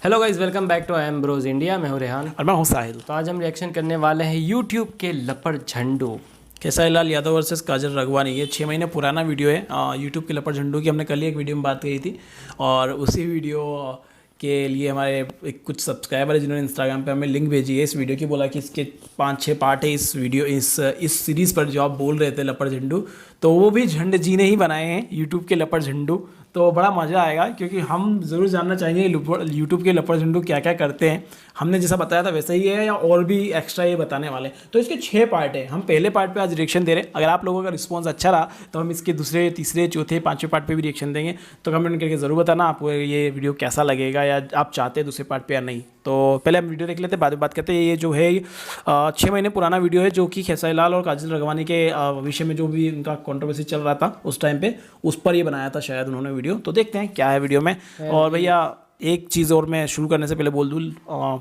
Hello guys, welcome back to I am Bros India. मैं हूं रेहान और मैं हूँ साहिल। तो आज हम रिएक्शन करने वाले हैं यूट्यूब के लपड़ झंडू। खेसारी लाल यादव वर्सेस काजल राघवानी, ये 6 महीने पुराना वीडियो है। यूट्यूब के लपड़ झंडू की हमने कल ही एक वीडियो में बात करी थी और उसी वीडियो के लिए हमारे कुछ सब्सक्राइबर है जिन्होंने इंस्टाग्राम पे हमें लिंक भेजी है इस वीडियो की, बोला कि इसके 5-6 पार्ट है इस वीडियो इस सीरीज़ पर जो आप बोल रहे थे लपड़ झंडू, तो वो भी झंड जी ने ही बनाए हैं यूट्यूब के लपड़ झंडू। तो बड़ा मज़ा आएगा क्योंकि हम ज़रूर जानना चाहेंगे यूट्यूब के लपड़ झंडू क्या क्या करते हैं। हमने जैसा बताया था वैसा ही है या और भी एक्स्ट्रा ये बताने वाले हैं। तो इसके 6 पार्ट है, हम पहले पार्ट पे आज रिएक्शन दे रहे हैं। अगर आप लोगों का रिस्पांस अच्छा रहा तो हम इसके दूसरे, तीसरे, चौथे, 5वें पार्ट पे भी रिएक्शन देंगे। तो कमेंट करके ज़रूर बताना आपको ये वीडियो कैसा लगेगा या आप चाहते हैं दूसरे पार्ट पे या नहीं। तो पहले हम वीडियो देख लेते हैं, बाद में बात करते हैं। ये जो है 6 महीने पुराना वीडियो है जो कि खेसारी लाल और काजल राघवानी के विषय में जो भी उनका कंट्रोवर्सी चल रहा था उस टाइम पे, उस पर ये बनाया था शायद उन्होंने वीडियो। तो देखते हैं क्या है वीडियो में। और भैया एक चीज़ और मैं शुरू करने से पहले बोल दूँ,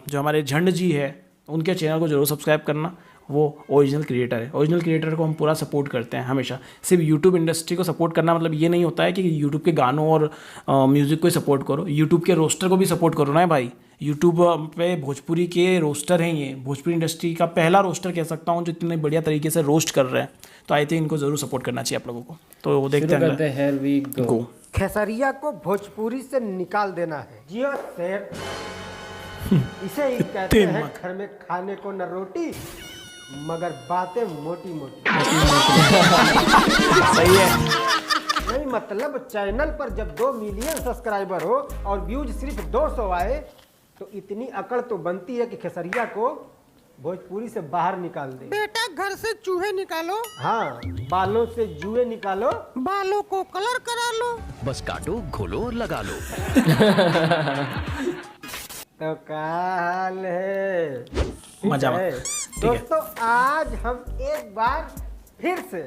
जो हमारे झंड जी है उनके चैनल को जरूर सब्सक्राइब करना। वो ओरिजिनल क्रिएटर है, ओरिजिनल क्रिएटर को हम पूरा सपोर्ट करते हैं हमेशा। सिर्फ यूट्यूब इंडस्ट्री को सपोर्ट करना मतलब ये नहीं होता है कि यूट्यूब के गानों और म्यूज़िक को ही सपोर्ट करो, यूट्यूब के रोस्टर को भी सपोर्ट करो ना भाई। यूट्यूब पे भोजपुरी के रोस्टर हैं, ये भोजपुरी इंडस्ट्री का पहला रोस्टर कह सकता हूँ जो इतने बढ़िया तरीके से रोस्ट कर रहे हैं। तो आई थिंक इनको ज़रूर सपोर्ट करना चाहिए आप लोगों को। तो वो देखते हैं। खेसरिया को भोजपुरी से निकाल देना है। जियो शेर, इसे ही कहते हैं घर में खाने को न रोटी मगर बातें मोटी मोटी। सही है। नहीं मतलब चैनल पर जब 2 मिलियन सब्सक्राइबर हो और व्यूज सिर्फ 200 आए तो इतनी अकड़ तो बनती है कि खेसरिया को भोजपुरी से बाहर निकाल दे। बेटा घर से चूहे निकालो, हाँ, बालों से जुए निकालो, बालों को कलर करा लो, बस काटो, घोलो और लगा लो। तो क्या हाल है? मजा है। दोस्तों आज हम एक बार फिर से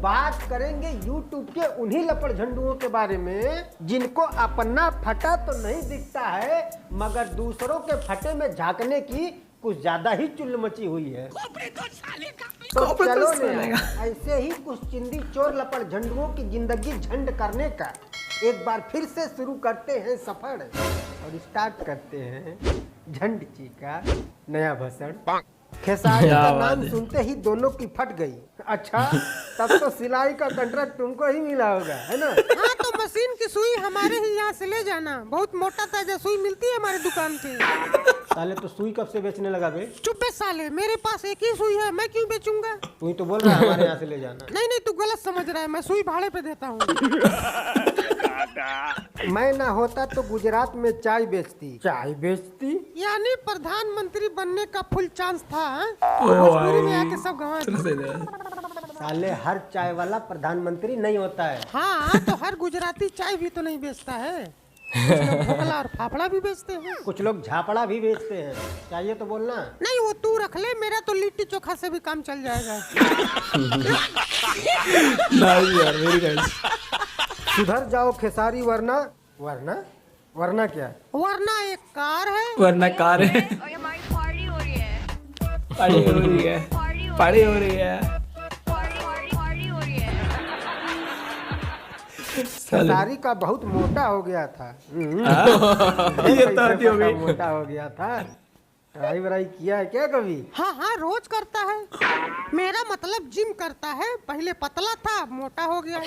बात करेंगे यूट्यूब के उन्हीं लपड़ झंडुओं के बारे में जिनको अपना फटा तो नहीं दिखता है मगर दूसरों के फटे में झांकने की कुछ ज्यादा ही चुल्ल मची हुई है। तो चलो ऐसे ही कुछ चिंदी चोर लपड़ झंडुओं की जिंदगी झंड करने का एक बार फिर से शुरू करते हैं सफर और स्टार्ट करते हैं झंड जी का नया भाषण। खेसारी का नाम सुनते ही दोनों की फट गई। अच्छा, तब तो सिलाई का कॉन्ट्रैक्ट तुमको ही मिला होगा, है ना? हाँ तो मशीन की सुई हमारे ही यहाँ से ले जाना, बहुत मोटा ताजा सुई मिलती है हमारी दुकान पे। साले तो सुई कब से बेचने लगा बे? चुप बे साले, मेरे पास एक ही सुई है, मैं क्यों बेचूंगा? तू ही तो बोल रहा है हमारे यहाँ से ले जाना। नहीं तू गलत समझ रहा है, मैं सुई भाड़े पे देता हूँ। मैं ना होता तो गुजरात में चाय बेचती। चाय बेचती यानी प्रधानमंत्री बनने का फुल चांस था। भोजपुरी में आके सब गंवा दिए। साले हर चाय वाला प्रधानमंत्री नहीं होता है। हाँ तो हर गुजराती चाय भी तो नहीं बेचता है, कुछ लोग ढोकला और फाफड़ा भी बेचते हैं, कुछ लोग झापड़ा भी बेचते हैं। चाहिए तो बोलना। नहीं वो तू रख ले, मेरा तो लिट्टी चोखा से भी काम चल जाएगा। सुधर जाओ खेसारी वरना वरना क्या? वरना एक कार है, वरना कार है, और हमारी पार्टी हो रही है। पार्टी हो रही है, पार्टी हो रही है। पार्टी हो रही है। खेसारी का बहुत मोटा हो गया था। ये तो हो गई। मोटा हो गया था। ट्राई किया है क्या कभी? हाँ रोज करता है। मेरा मतलब जिम करता है, पहले पतला था मोटा हो गया।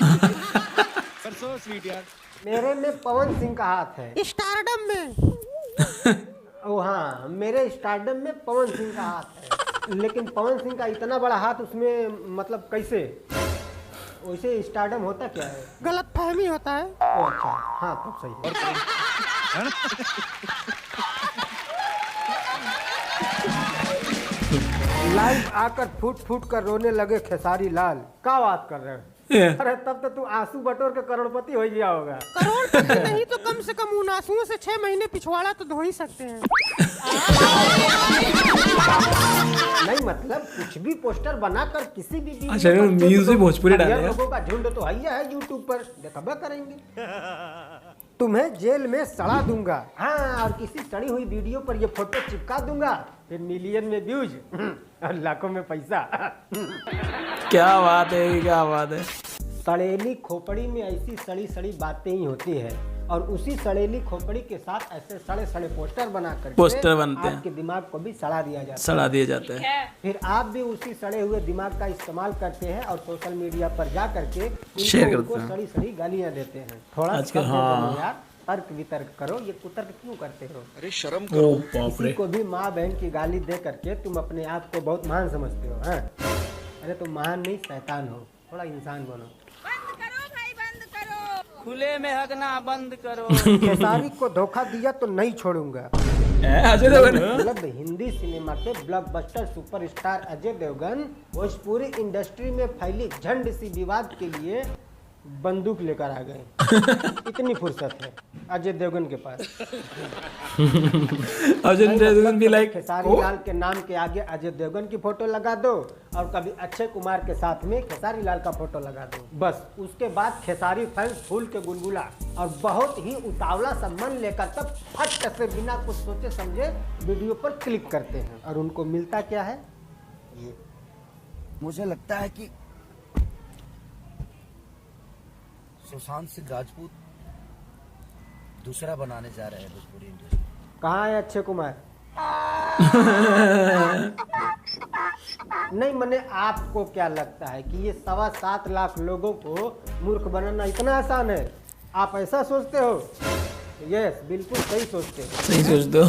मेरे में पवन सिंह का हाथ है। स्टारडम में ओ हाँ, मेरे स्टारडम में पवन सिंह का हाथ है। लेकिन पवन सिंह का इतना बड़ा हाथ उसमें मतलब कैसे? वैसे स्टारडम होता क्या है? गलत फहमी होता है। ओ अच्छा, हाँ तब सही है। लाइव आकर फूट फूट कर रोने लगे खेसारी लाल। क्या बात कर रहे हो? अरे तब तो तू आंसू बटोर के करोड़पति हो गया होगा। करोड़पति नहीं तो कम से कम उन आंसुओं से 6 महीने पिछवाड़ा तो धो ही सकते हैं। नहीं मतलब कुछ भी पोस्टर बनाकर किसी भी भोजपुरी डाले हैं। लोगों का झुंड तो है यूट्यूब पर, देखा करेंगे। तुम्हें जेल में सड़ा दूंगा। हाँ, और किसी सड़ी हुई वीडियो पर ये फोटो चिपका दूंगा, फिर मिलियन में व्यूज और लाखों में पैसा। क्या बात है, क्या बात है। सड़ेली खोपड़ी में ऐसी सड़ी सड़ी बातें ही होती है और उसी सड़ेली खोपड़ी के साथ ऐसे सड़े सड़े पोस्टर बना कर पोस्टर बनते हैं। आपके दिमाग को भी सड़ा दिया जाता है। सड़ा दिया जाता है। फिर आप भी उसी सड़े हुए दिमाग का इस्तेमाल करते हैं और सोशल मीडिया पर जा करके शेयर करते उनको हैं। सड़ी सड़ी गालियां देते हैं। थोड़ा आजकल, सब्र हाँ। करो यार, तर्क वितर्क करो, ये कुतर्क क्यों करते हो? ओ बाप किसी रे। को भी माँ बहन की गाली दे करके तुम अपने आप को बहुत महान समझते हो। हाँ, अरे तुम महान नहीं शैतान हो, थोड़ा इंसान बनो। बंद करो भाई, बंद करो। खुले में हगना बंद करो। खेसारी को धोखा दिया तो नहीं छोड़ूंगा। अजय देवगन मतलब हिंदी सिनेमा के blockbuster superstar Ajay Devgan Bhojpuri industry में फैली झंड सी विवाद के लिए बंदूक लेकर आ गए। इतनी फुर्सत है अजय देवगन के पास। अजय देवगन भी लाइक खेसारी लाल के नाम के आगे अजय देवगन की फोटो लगा दो और कभी अक्षय कुमार के साथ में खेसारी लाल का फोटो लगा दो, बस उसके बाद खेसारी फैंस फूल के गुलगुला और बहुत ही उतावला सा मन लेकर तब फट से बिना कुछ सोचे समझे वीडियो पर क्लिक करते हैं और उनको मिलता क्या है? ये मुझे लगता है कि सुशांत सिंह राजपूत दूसरा बनाने जा रहे हैं भोजपुरी इंडस्ट्री। कहाँ है अक्षय कुमार? नहीं, मने आपको क्या लगता है कि ये 7.25 लाख लोगों को मूर्ख बनाना इतना आसान है? आप ऐसा सोचते हो? यस, बिल्कुल सही सोचते हो। सही सोच दो।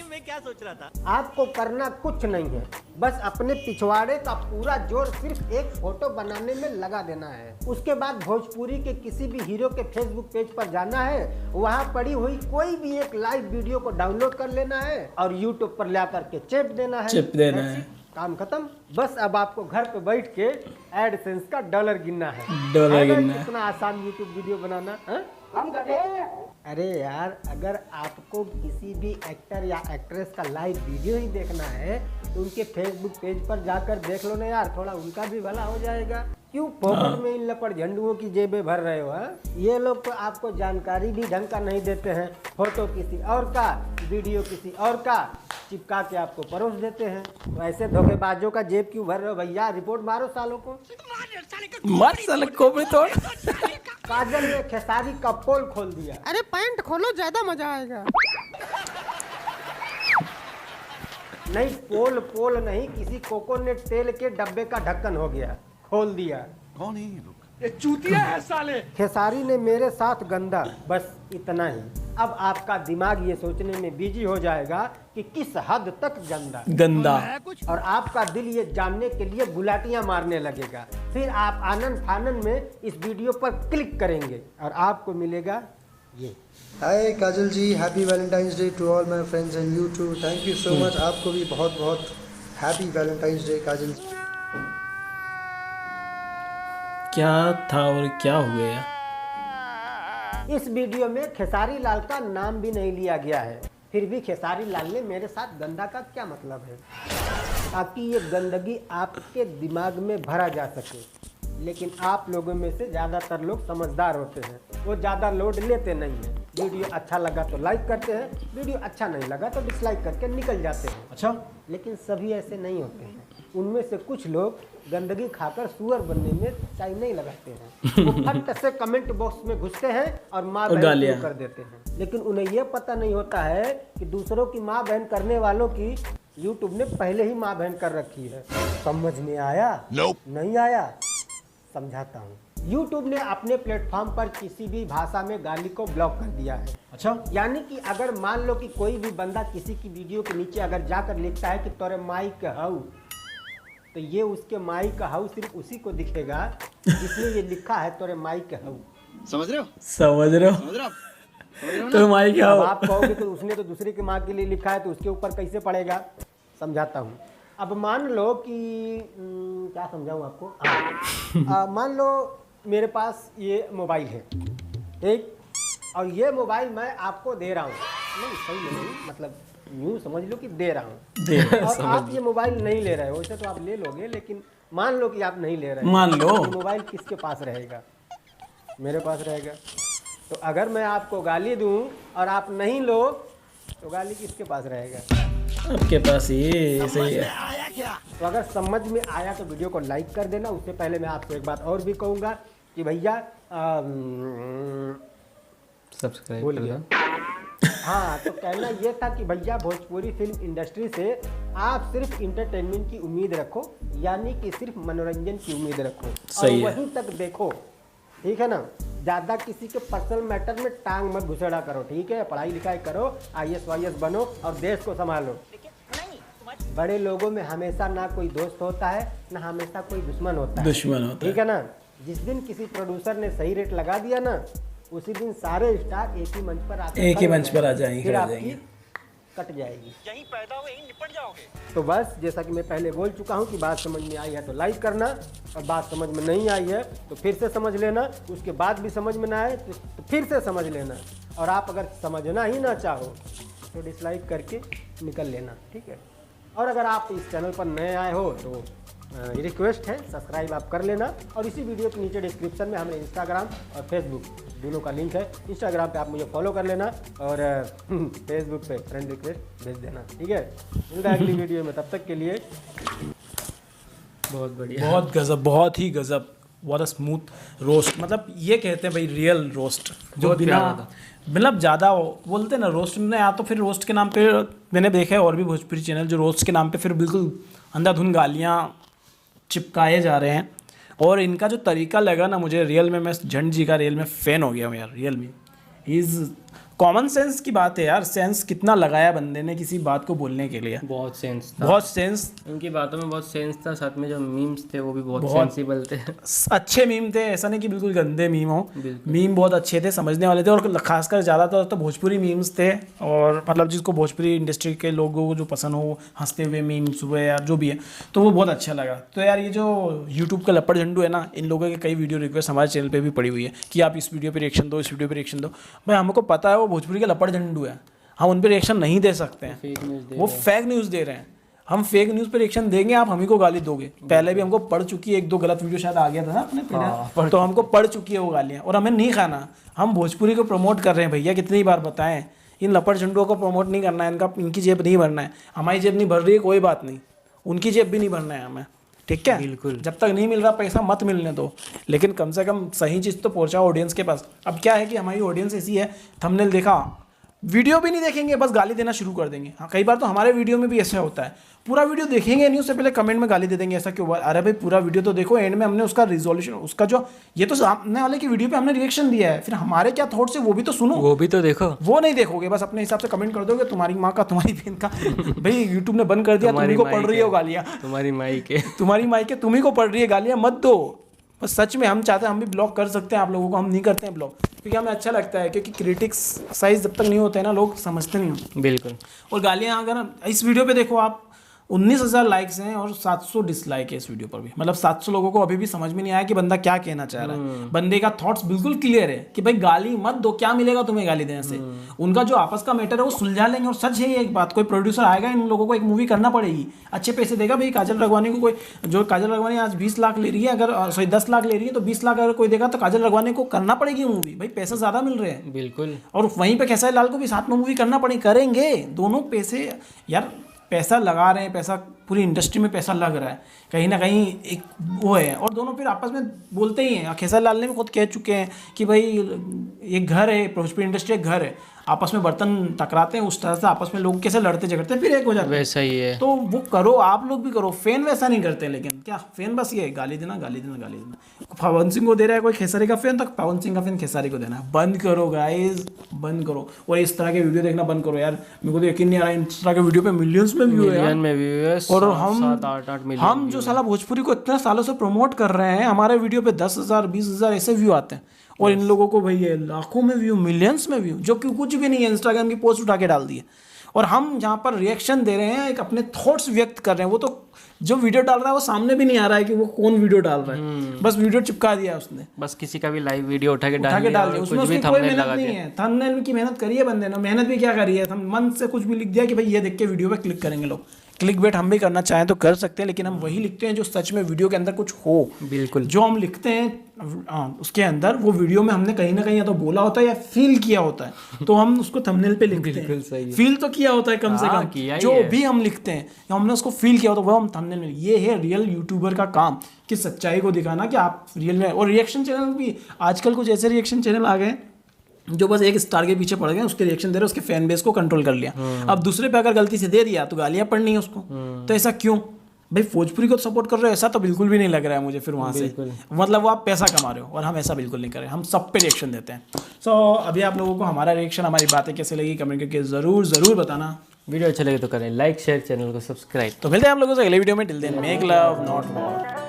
मैं क्या सोच रहा था? आपको करना कुछ नहीं है, बस अपने पिछवाड़े का पूरा जोर सिर्फ एक फोटो बनाने में लगा देना है। उसके बाद भोजपुरी के किसी भी हीरो के फेसबुक पेज पर जाना है, वहाँ पड़ी हुई कोई भी एक लाइव वीडियो को डाउनलोड कर लेना है और यूट्यूब पर ला करके चेप देना है। चिप देना है। काम खत्म। बस अब आपको घर पे बैठ के एडसेंस का डॉलर गिनना है। डॉलर है ना गिनना है। कितना आसान यूट्यूब वीडियो बनाना है? अरे यार, अगर आपको किसी भी एक्टर या एक्ट्रेस का लाइव वीडियो ही देखना है तो उनके फेसबुक पेज पर जाकर देख लो ना यार, थोड़ा उनका भी भला हो जाएगा। क्यों फोकट में इन लपड़ झंडुओं की जेबें भर रहे हो? हाँ? ये लोग तो आपको जानकारी भी ढंग का नहीं देते हैं। फोटो किसी और का, वीडियो किसी और का चिपका के आपको परोस देते हैं। तो ऐसे धोखेबाजों का जेब क्यों भर रहे हो भैया? रिपोर्ट मारो सालों को। मत साले कोबरे तोड़। काजल ने खेसारी का पोल खोल दिया। अरे पैंट खोलो, ज्यादा मजा आएगा। नहीं, पोल नहीं, किसी कोकोनट तेल के डब्बे का ढक्कन हो गया, खोल दिया। कौन है ये लोग? ये चूतिया है साले। खेसारी ने मेरे साथ गंदा, बस इतना ही। अब आपका दिमाग ये सोचने में बिजी हो जाएगा कि किस हद तक गंदा। और आपका दिल ये जानने के लिए गुलाटियां मारने लगेगा। फिर आप आनंद फानन में इस वीडियो पर क्लिक करेंगे और आपको मिलेगा ये। Hi Kajal ji, happy Valentine's day to all my friends and you too. Thank you so much. आपको भी बहुत बहुत happy Valentine's day Kajal ji. क्या था और क्या हो गया? इस वीडियो में खेसारी लाल का नाम भी नहीं लिया गया है, फिर भी खेसारी लाल ने मेरे साथ गंदा का क्या मतलब है? ताकि ये गंदगी आपके दिमाग में भरा जा सके। लेकिन आप लोगों में से ज़्यादातर लोग समझदार होते हैं, वो ज़्यादा लोड लेते नहीं हैं। वीडियो अच्छा लगा तो लाइक करते हैं, वीडियो अच्छा नहीं लगा तो डिसलाइक करके निकल जाते हैं। अच्छा, लेकिन सभी ऐसे नहीं होते हैं। उनमें से कुछ लोग गंदगी खाकर सुअर बनने में टाइम नहीं लगाते हैं। वो फट से कमेंट बॉक्स में घुसते हैं और माँ बहन शुरू कर देते हैं। लेकिन उन्हें यह पता नहीं होता है कि दूसरों की माँ बहन करने वालों की यूट्यूब ने पहले ही माँ बहन कर रखी है। समझ में आया? नहीं आया? समझाता हूँ। YouTube ने अपने प्लेटफॉर्म पर किसी भी भाषा में गाली को ब्लॉक कर दिया है। अच्छा, यानी कि अगर मान लो कि कोई भी बंदा किसी की वीडियो के नीचे अगर जाकर लिखता है कि तोरे माई का हाउ, तो ये उसके माई का हाउ सिर्फ उसी को दिखेगा जिसने ये लिखा है तोरे माई का हाउ। समझ रहे हो? समझ रहे हो? तो माई क्या अब हो? आप कहोगे तो उसने तो दूसरे की माँ के लिए लिखा है तो उसके ऊपर कैसे पड़ेगा? समझाता हूँ। अब मान लो कि क्या समझाऊँ आपको? मान लो मेरे पास ये मोबाइल है, ठीक, और ये मोबाइल मैं आपको दे रहा हूँ। नहीं, सही नहीं, मतलब यूँ समझ लो कि दे रहा हूँ और आप ये मोबाइल नहीं ले रहे हो। वैसे तो आप ले लोगे, लेकिन मान लो कि आप नहीं ले रहे हो। मान लो। ये मोबाइल किसके पास रहेगा? मेरे पास रहेगा। तो अगर मैं आपको गाली दूँ और आप नहीं लो तो गाली किसके पास रहेगा? आपके पास ये सही है। तो अगर समझ में आया तो वीडियो को लाइक कर देना। उससे पहले मैं आपको एक बात और भी कहूँगा कि भैया सब्सक्राइब भूल कर गया। दो। हाँ, तो कहना ये था कि भैया भोजपुरी फिल्म इंडस्ट्री से आप सिर्फ इंटरटेनमेंट की उम्मीद रखो, यानी कि सिर्फ मनोरंजन की उम्मीद रखो और सही है। वहीं तक देखो, ठीक है ना। ज़्यादा किसी के पर्सनल मैटर में टांग मत घुसेड़ा करो, ठीक है। पढ़ाई लिखाई करो, IAS वाईएस बनो और देश को संभालो। बड़े लोगों में हमेशा ना कोई दोस्त होता है, ना हमेशा कोई दुश्मन होता है, ठीक है ना। जिस दिन किसी प्रोड्यूसर ने सही रेट लगा दिया ना, उसी दिन सारे स्टार एक ही मंच पर आ जाएंगे, फिर आपकी कट जाएगी। यहीं पैदा हुए यहीं निपट जाओगे। तो बस जैसा कि मैं पहले बोल चुका हूँ कि बात समझ में आई है तो लाइक करना, और बात समझ में नहीं आई है तो फिर से समझ लेना, उसके बाद भी समझ में ना आए तो फिर से समझ लेना, और आप अगर समझना ही ना चाहो तो डिसलाइक करके निकल लेना, ठीक है। और अगर आप इस चैनल पर नए आए हो तो रिक्वेस्ट है सब्सक्राइब आप कर लेना, और इसी वीडियो के नीचे डिस्क्रिप्शन में हमें इंस्टाग्राम और फेसबुक दोनों का लिंक है। इंस्टाग्राम पे आप मुझे फॉलो कर लेना और फेसबुक पे फ्रेंड रिक्वेस्ट भेज देना, ठीक है। मिलता है अगली वीडियो में, तब तक के लिए बहुत बढ़िया। बहुत गजब, बहुत ही गजब, बहुत स्मूथ रोस्ट। मतलब ये कहते हैं भाई रियल रोस्ट, जो बहुत बिना प्यारा था। मतलब ज़्यादा बोलते हैं ना रोस्ट में, या तो फिर रोस्ट के नाम पे मैंने देखा है और भी भोजपुरी चैनल जो रोस्ट के नाम पे फिर बिल्कुल अंधाधुन गालियाँ चिपकाए जा रहे हैं। और इनका जो तरीका लगा ना मुझे रियल में, मैं झंड जी का रियल में फ़ैन हो गया हूँ यार। रियल में इज़ कॉमन सेंस की बात है यार, सेंस कितना लगाया बंदे ने किसी बात को बोलने के लिए, बहुत सेंस था, बहुत सेंस। उनकी बातों में बहुत सेंस था, साथ में जो मीम्स थे वो भी बहुत सेंसिबल थे। अच्छे मीम थे, ऐसा नहीं कि बिल्कुल गंदे मीम हो, मीम बहुत अच्छे थे, समझने वाले थे, और खासकर ज़्यादातर तो भोजपुरी मीम्स थे। और मतलब जिसको भोजपुरी इंडस्ट्री के लोगों को जो पसंद हो, हंसते हुए मीम्स हुए या जो भी है, तो वो बहुत अच्छा लगा। तो यार ये जो यूट्यूब का लपड़ झंडू है ना, इन लोगों के कई वीडियो रिक्वेस्ट हमारे चैनल पर भी पड़ी हुई है कि आप इस वीडियो पर रिएक्शन दो, इस वीडियो पर रिएक्शन दो। भाई हमको पता है वो भोजपुरी के लपड़ झंडू है, हम उन पर रिएक्शन नहीं दे सकते हैं, वो फेक न्यूज़ दे रहे हैं। हम फेक न्यूज़ पे रिएक्शन देंगे, आप हम ही को गाली दोगे। पहले भी हमको पढ़ चुकी है, 1-2 गलत वीडियो शायद आ गया था ना अपने पहले, तो हमको पढ़ चुकी है वो गालियाँ, और हमें नहीं खाना। हम भोजपुरी को प्रमोट कर रहे हैं भैया, कितनी बार बताएं, इन लपड़ झंडुओं को प्रमोट नहीं करना है, इनकी जेब नहीं भरना है। हमारी जेब नहीं भर रही है कोई बात नहीं, उनकी जेब भी नहीं भरना है हमें, ठीक है। बिल्कुल। जब तक नहीं मिल रहा पैसा मत मिलने दो, लेकिन कम से कम सही चीज़ तो पहुँचाओ ऑडियंस के पास। अब क्या है कि हमारी ऑडियंस ऐसी है, थंबनेल देखा, वीडियो भी नहीं देखेंगे, बस गाली देना शुरू कर देंगे। हाँ, कई बार तो हमारे वीडियो में भी ऐसा होता है, पूरा वीडियो देखेंगे नहीं, उससे पहले कमेंट में गाली दे देंगे, ऐसा क्यों हुआ? अरे भाई पूरा वीडियो तो देखो, एंड में हमने उसका रिजोल्यूशन, उसका जो ये तो सामने वाले की वीडियो पे हमने रिएक्शन दिया है, फिर हमारे क्या थॉट्स है वो भी तो सुनो, वो भी तो देखो। वो नहीं देखोगे, बस अपने हिसाब से कमेंट कर दोगे, तुम्हारी माँ का, तुम्हारी बहन का। भाई यूट्यूब ने बंद कर दिया, तुम्ही को पढ़ रही हो गालियाँ, तुम्हारी माई के तुम्हारी माई के तुम्ही को पढ़ रही है गालियाँ, मत दो। बस सच में हम चाहते हैं हम भी ब्लॉक कर सकते हैं आप लोगों को, हम नहीं करते हैं ब्लॉक, क्योंकि हमें अच्छा लगता है, क्योंकि क्रिटिक्स साइज जब तक नहीं होते हैं ना, लोग समझते नहीं हो। बिल्कुल। और गालियाँ अगर इस वीडियो पे देखो आप, 19,000 लाइक्स हैं और 700 डिसलाइक है इस वीडियो पर भी। मतलब 700 लोगों को अभी भी समझ में नहीं आया कि बंदा क्या कहना चाह रहा है। बंदे का थॉट्स बिल्कुल क्लियर है कि भाई गाली मत दो, क्या मिलेगा तुम्हें गाली देने से। उनका जो आपस का मैटर है वो सुलझा लेंगे। और सच है ये एक बात, कोई प्रोड्यूसर आएगा, इन लोगों को एक मूवी करना पड़ेगी, अच्छे पैसे देगा। भाई काजल राघवानी को कोई, जो काजल राघवानी आज 20 लाख ले रही है, अगर सॉरी 10 लाख ले रही है, तो 20 लाख अगर कोई देगा तो काजल राघवानी को करना पड़ेगी मूवी, भाई पैसा ज़्यादा मिल रहे हैं। बिल्कुल। और वहीं पे खेसारी लाल को भी साथ में मूवी करना पड़ेगी, करेंगे दोनों। पैसे यार, पैसा लगा रहे हैं, पैसा पूरी इंडस्ट्री में पैसा लग रहा है, कहीं ना कहीं एक वो है। और दोनों फिर आपस में बोलते ही हैं। खेसारी लाल ने भी खुद कह चुके हैं कि भाई एक घर है, भोजपुरी इंडस्ट्री एक घर है, आपस में बर्तन टकराते हैं, उस तरह से आपस में लोग कैसे लड़ते झगड़ते हैं, फिर एक हो जाते हैं। वैसा ही है। तो वो करो, आप लोग भी करो। फैन वैसा नहीं करते, लेकिन क्या फैन बस ये गाली देना, गाली देना, गाली देना। पवन सिंह को दे रहा है कोई खेसारी का फैन, तो पवन सिंह का फैन खेसारी को देना। बंद करो गाइस, बंद करो। और इस तरह के वीडियो देखना बंद करो यार। मेरे को तो यकीन नहीं आ रहा, इस तरह के वीडियो पे मिलियंस में व्यू है यार। और हम जो साला भोजपुरी को इतने सालों से प्रमोट कर रहे हैं, हमारे वीडियो पे 10,000 20,000 ऐसे व्यू आते हैं, और इन लोगों को भाई ये लाखों में व्यू, मिलियंस में व्यू, जो कि कुछ भी नहीं है। इंस्टाग्राम की पोस्ट उठा के डाल दिए, और हम जहाँ पर रिएक्शन दे रहे हैं, एक अपने थॉट्स व्यक्त कर रहे हैं। वो तो जो वीडियो डाल रहा है वो सामने भी नहीं आ रहा है कि वो कौन वीडियो डाल रहा है, बस वीडियो चिपका दिया उसने, बस किसी का भी लाइव वीडियो उठा के डाल दिया। उसमें उसकी कोई मेहनत नहीं है। थंबनेल की मेहनत करी है बंदे ने, मेहनत भी क्या करी है, मन से कुछ भी लिख दिया कि भाई ये देख के वीडियो पे क्लिक करेंगे लोग, क्लिक बेट हम भी करना चाहें तो कर सकते हैं, लेकिन हम वही लिखते हैं जो सच में वीडियो के अंदर कुछ हो। बिल्कुल। जो हम लिखते हैं उसके अंदर वो वीडियो में हमने कहीं ना कहीं या तो बोला होता है या फील किया होता है, तो हम उसको थंबनेल पे लिखते बिल्कुल हैं। सही है। फील तो किया होता है कम से हाँ, कम, किया ही जो है। भी हम लिखते हैं या हमने उसको फील किया होता है वो हम थंबनेल में। ये है रियल यूट्यूबर का काम, कि सच्चाई को दिखाना कि आप रियल में। और रिएक्शन चैनल भी आजकल कुछ ऐसे रिएक्शन चैनल आ गए जो बस एक स्टार के पीछे पड़ गए, उसके रिएक्शन दे रहे, उसके फैन बेस को कंट्रोल कर लिया। अब दूसरे पे अगर गलती से दे दिया तो गालियां पड़नी है उसको। तो ऐसा क्यों भाई? भोजपुरी को सपोर्ट कर रहे हो ऐसा तो बिल्कुल भी नहीं लग रहा है मुझे फिर वहाँ से। मतलब वो आप पैसा कमा रहे हो, और हम ऐसा बिल्कुल नहीं कर रहे, हम सब पे रिएक्शन देते हैं। सो अभी आप लोगों को हमारा रिएक्शन, हमारी बातें कैसे लगी कमेंट करके ज़रूर बताना। वीडियो अच्छा लगे तो करें लाइक शेयर, चैनल को सब्सक्राइब। तो मिलते हैं आप लोगों से अगले वीडियो में। Till then make love not war.